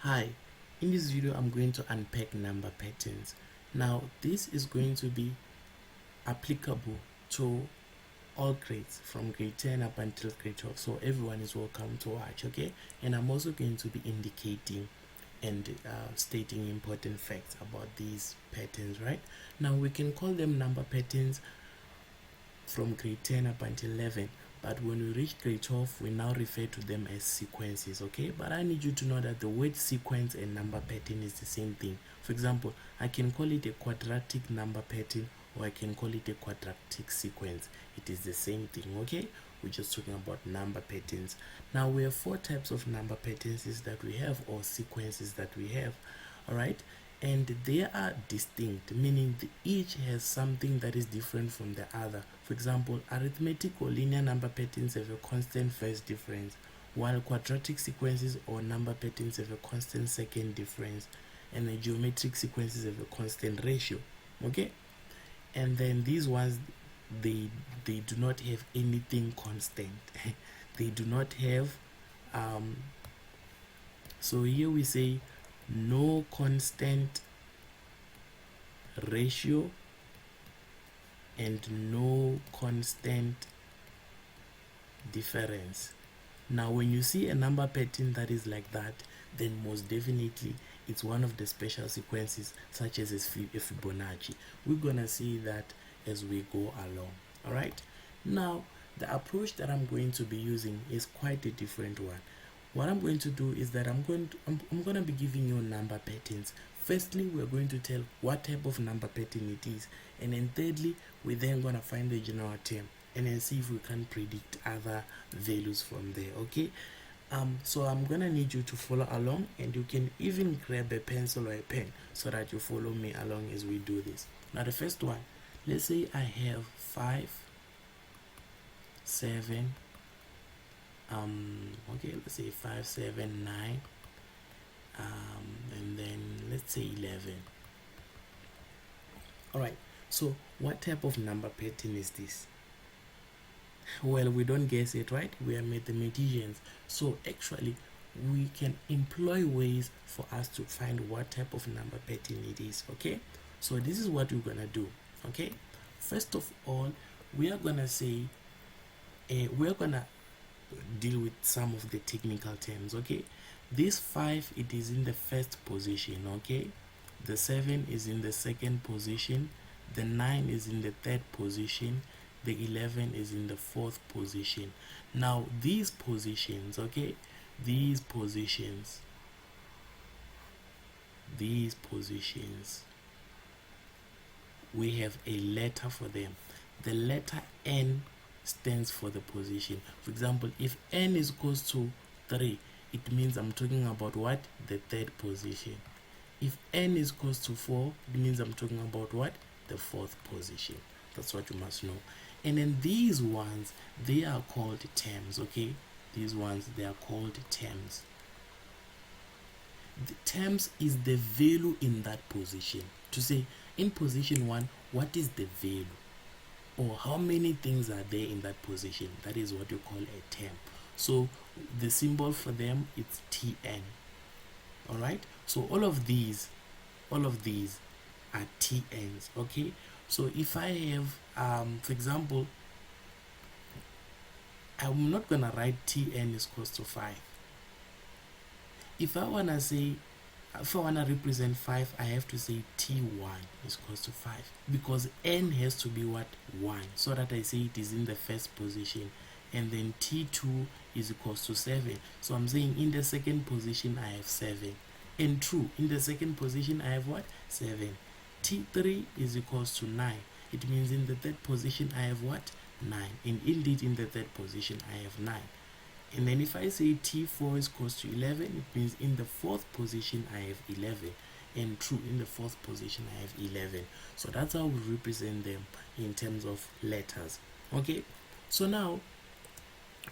Hi, in this video I'm going to unpack number patterns. Now this is going to be applicable to all grades from grade 10 up until grade 12, so everyone is welcome to watch. Okay, and I'm also going to be indicating and stating important facts about these patterns. Right now we can call them number patterns from grade 10 up until 11, but when we reach grade 12 we now refer to them as sequences. Okay, but I need you to know that the word sequence and number pattern is the same thing. For example, I can call it a quadratic number pattern, or I can call it a quadratic sequence. It is the same thing. Okay, we're just talking about number patterns. Now we have four types of number patterns that we have, or sequences that we have. All right, and they are distinct, meaning each has something that is different from the other. For example, arithmetic or linear number patterns have a constant first difference, while quadratic sequences or number patterns have a constant second difference, and the geometric sequences have a constant ratio. Okay, and then these ones, they do not have anything constant. They do not have so here we say no constant ratio and no constant difference. Now when you see a number pattern that is like that, then most definitely it's one of the special sequences, such as a Fibonacci. We're gonna see that as we go along. All right, now the approach that I'm going to be using is quite a different one. What I'm going to do is that I'm going to be giving you number patterns. Firstly, we're going to tell what type of number pattern it is, and then thirdly, we're then going to find the general term and then see if we can predict other values from there. Okay, so I'm gonna need you to follow along, and you can even grab a pencil or a pen so that you follow me along as we do this. Now the first one, let's say I have 5, 7, okay, let's say 5, 7, 9, and then let's say 11. All right, so what type of number pattern is this? Well, we don't guess it, right? We are mathematicians, so actually we can employ ways for us to find what type of number pattern it is. Okay, so this is what we're gonna do. Okay, first of all, we are gonna say we're gonna deal with some of the technical terms. Okay, this 5, it is in the first position. Okay, the 7 is in the second position, the 9 is in the third position, the 11 is in the fourth position. Now these positions, okay, these positions, we have a letter for them. The letter N stands for the position. For example, if N is equals to 3, it means I'm talking about what? The third position. If N is equals to 4, it means I'm talking about what? The fourth position. That's what you must know. And then these ones, they are called terms. Okay, these ones, they are called terms. The terms is the value in that position. To say in position 1, what is the value, or how many things are there in that position? That is what you call a term. So the symbol for them is Tn. All right, so all of these are Tn's. Okay, so if I have for example, I'm not gonna write Tn is equals to 5. If I wanna represent 5, I have to say T1 is equals to 5, because N has to be what? 1, so that I say it is in the first position, and then T2 is equals to 7. So I'm saying in the second position I have 7, and true, in the second position I have what? 7. T3 is equals to 9. It means in the third position I have what? 9. And indeed in the third position I have 9. And then if I say T4 is equals to 11, it means in the fourth position I have 11. And true, in the fourth position I have 11. So that's how we represent them in terms of letters. Okay, so now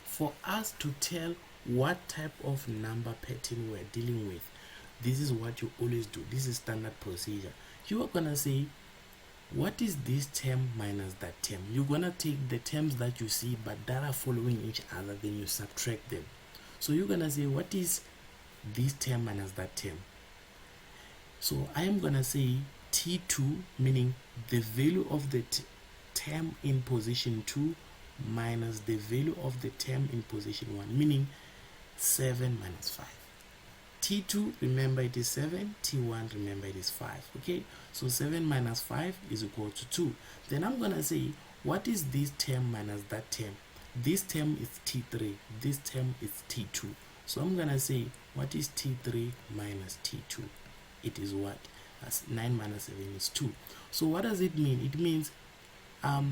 for us to tell what type of number pattern we're dealing with, this is what you always do. This is standard procedure. You are gonna say, what is this term minus that term? You're gonna take the terms that you see but that are following each other, then you subtract them. So you're gonna say, what is this term minus that term. So I am gonna say T2, meaning the value of the term in position 2 minus the value of the term in position 1, meaning 7 minus 5. T2, remember it is 7, T1, remember it is 5. Okay, so 7 minus 5 is equal to 2. Then I'm gonna say, what is this term minus that term? This term is T3, this term is T2. So I'm gonna say, what is T3 minus T2? It is what? As 9 minus 7 is 2. So what does it mean? It means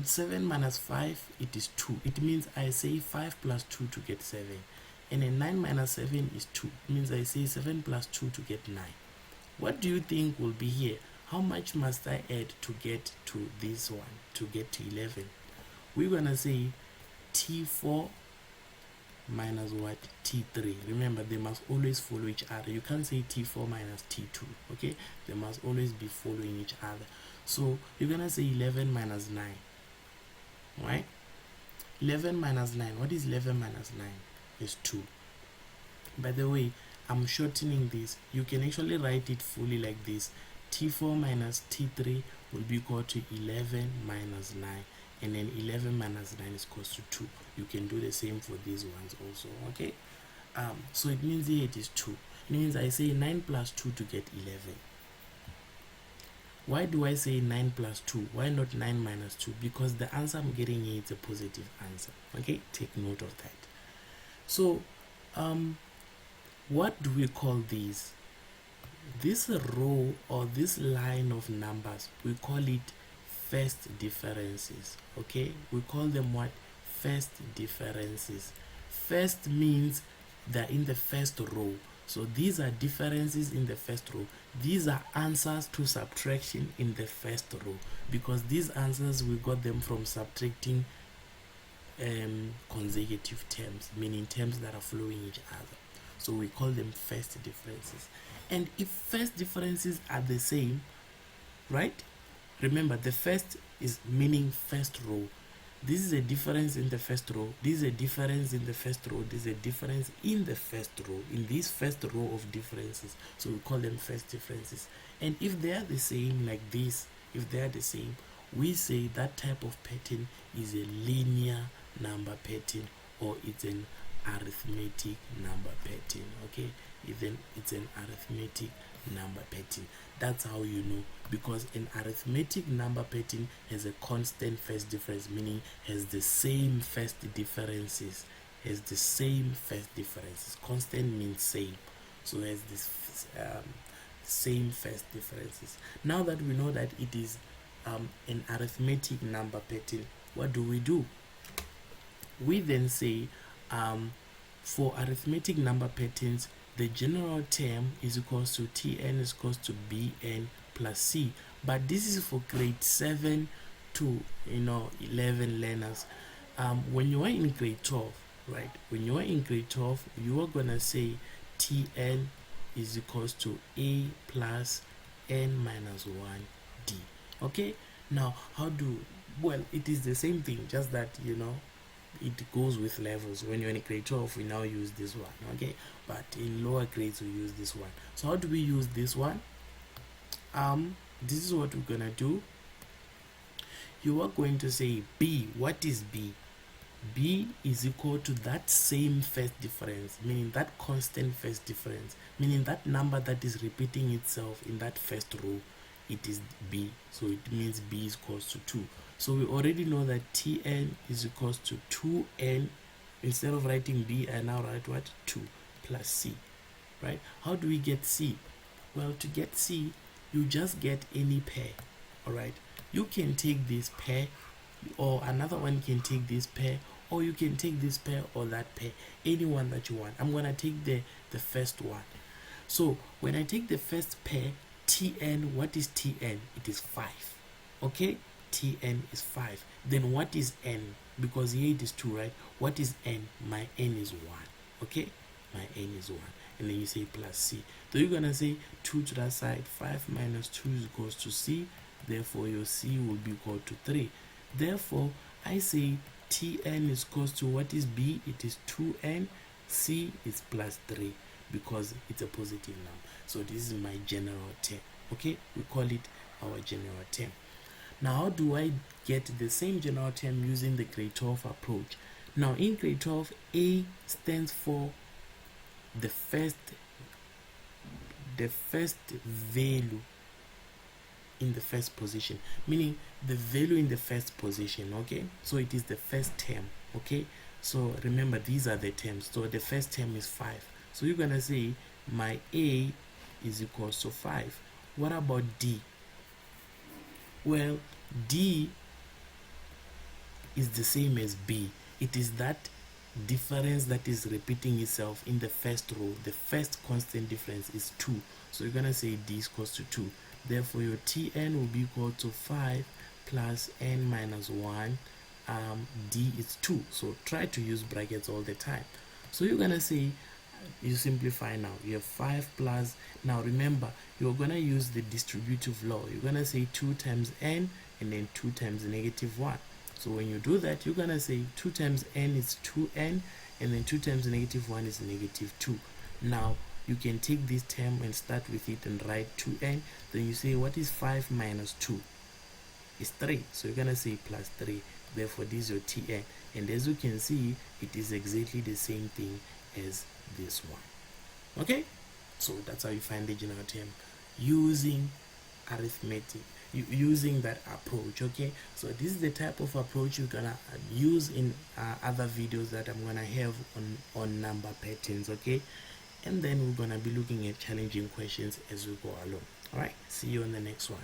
7 minus 5, it is 2. It means I say 5 plus 2 to get 7. And then 9 minus 7 is 2. It means I say 7 plus 2 to get 9. What do you think will be here? How much must I add to get to this one, to get to 11? We're going to say T4 minus what? T3. Remember, they must always follow each other. You can't say T4 minus T2. Okay? They must always be following each other. So you're going to say 11 minus 9. Right? 11 minus 9. What is 11 minus 9? Is 2. By the way, I'm shortening this. You can actually write it fully like this. T4 minus T3 will be equal to 11 minus 9, and then 11 minus 9 is equal to 2. You can do the same for these ones also. Okay, so it means here it is 2. It means I say 9 plus 2 to get 11. Why do I say 9 plus 2? Why not 9 minus 2? Because the answer I'm getting here is a positive answer. Okay, take note of that. So what do we call these? This row or this line of numbers, we call it first differences. Okay, we call them what? First differences. First means they're in the first row. So these are differences in the first row. These are answers to subtraction in the first row, because these answers we got them from subtracting consecutive terms, meaning terms that are following each other. So we call them first differences. And if first differences are the same, right? Remember, the first is meaning first row. This is a difference in the first row. This is a difference in the first row. This is a difference in the first row, in this first row of differences. So we call them first differences. And if they are the same, like this, if they are the same, we say that type of pattern is a linear number pattern, or it's an arithmetic number pattern. Okay, it's an arithmetic number pattern. That's how you know, because an arithmetic number pattern has a constant first difference, meaning has the same first differences. Has the same first differences. Constant means same, so has this same first differences. Now that we know that it is an arithmetic number pattern, what do? We then say for arithmetic number patterns, the general term is equals to Tn is equals to Bn plus C. But this is for grade 7 to 11 learners. When you are in grade 12, right? When you are in grade 12, you are gonna say Tn is equals to A plus N minus 1D. Okay? Now, well, it is the same thing, just that it goes with levels. When you're in grade 12, we now use this one. Okay, but in lower grades we use this one. So how do we use this one? This is what we're gonna do. You are going to say B. What is B? B is equal to that same first difference, meaning that constant first difference, meaning that number that is repeating itself in that first row. It is B, so it means B is equals to 2. So we already know that Tn is equals to 2n. Instead of writing B, I now write what? 2 plus C, right? How do we get C? Well, to get C, you just get any pair, all right? You can take this pair, or another one can take this pair, or you can take this pair or that pair, any one that you want. I'm going to take the first one. So when I take the first pair, Tn, what is Tn? It is 5. Okay, Tn is 5. Then what is n? Because here it is 2, right? What is n? My n is 1. Okay, my n is 1. And then you say plus C. So you're gonna say 2 to that side. 5 minus 2 is equals to C. Therefore your C will be equal to 3. Therefore I say Tn is equals to, what is B? It is 2n. C is plus 3. because it's a positive number. So this is my general term. Okay, we call it our general term. Now, how do I get the same general term using the grade 12 approach? Now, in grade 12, A stands for the first value in the first position, meaning the value in the first position. Okay, so it is the first term. Okay, so remember, these are the terms. So the first term is 5. So you're gonna say my A is equals to 5. What about D? Well, D is the same as B. It is that difference that is repeating itself in the first row. The first constant difference is 2. So you're gonna say D is equals to 2. Therefore, your Tn will be equal to 5 plus n minus 1. D is 2. So try to use brackets all the time. So you're gonna say, you simplify now. You have 5 plus, now remember, you're gonna use the distributive law. You're gonna say 2 times n and then 2 times negative 1. So when you do that, you're gonna say 2 times n is 2n, and then 2 times negative 1 is negative 2. Now you can take this term and start with it and write 2n. Then you say, what is 5 minus 2? It's 3. So you're gonna say plus 3. Therefore, this is your Tn. And as you can see, it is exactly the same thing as this one. Okay, so that's how you find the general term using arithmetic, using that approach. Okay, so this is the type of approach you're gonna use in other videos that I'm gonna have on number patterns. Okay, and then we're gonna be looking at challenging questions as we go along. All right, see you on the next one.